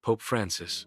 Pope Francis,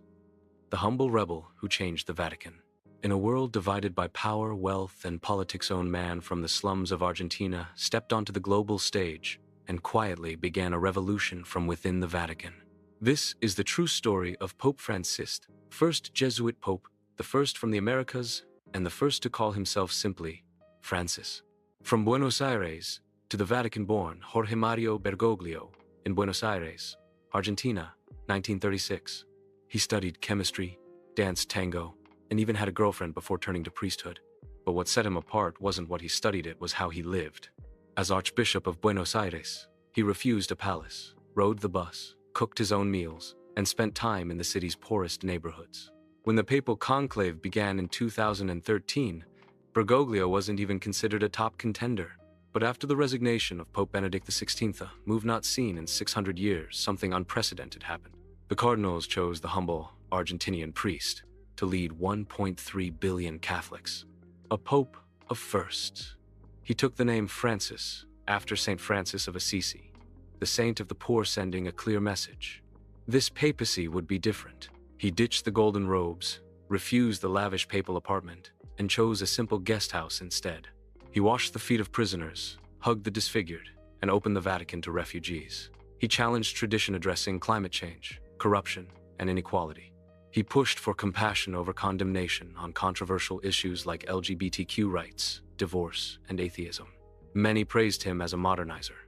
the humble rebel who changed the Vatican. In a world divided by power, wealth, and politics-owned man from the slums of Argentina stepped onto the global stage and quietly began a revolution from within the Vatican. This is the true story of Pope Francis, first Jesuit pope, the first from the Americas, and the first to call himself simply Francis. From Buenos Aires to the Vatican-born Jorge Mario Bergoglio in Buenos Aires, Argentina, 1936. He studied chemistry, danced tango, and even had a girlfriend before turning to priesthood. But what set him apart wasn't what he studied, it was how he lived. As Archbishop of Buenos Aires, he refused a palace, rode the bus, cooked his own meals, and spent time in the city's poorest neighborhoods. When the papal conclave began in 2013, Bergoglio wasn't even considered a top contender. But after the resignation of Pope Benedict XVI, a move not seen in 600 years, something unprecedented happened. The cardinals chose the humble Argentinian priest to lead 1.3 billion Catholics. A pope of firsts. He took the name Francis after Saint Francis of Assisi, the saint of the poor, sending a clear message. This papacy would be different. He ditched the golden robes, refused the lavish papal apartment, and chose a simple guest house instead. He washed the feet of prisoners, hugged the disfigured, and opened the Vatican to refugees. He challenged tradition, addressing climate change, corruption, and inequality. He pushed for compassion over condemnation on controversial issues like LGBTQ rights, divorce, and atheism. Many praised him as a modernizer.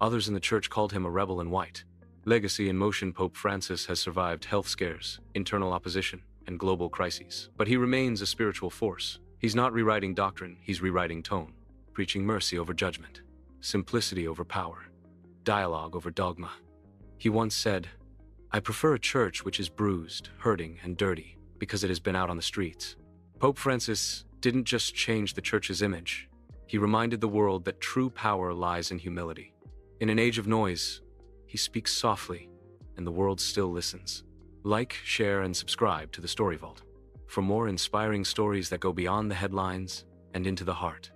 Others in the church called him a rebel in white. Legacy in motion. Pope Francis has survived health scares, internal opposition, and global crises. But he remains a spiritual force. He's not rewriting doctrine, he's rewriting tone, preaching mercy over judgment, simplicity over power, dialogue over dogma. He once said, "I prefer a church which is bruised, hurting, and dirty, because it has been out on the streets." Pope Francis didn't just change the church's image, he reminded the world that true power lies in humility. In an age of noise, he speaks softly, and the world still listens. Like, share, and subscribe to the Story Vault for more inspiring stories that go beyond the headlines and into the heart.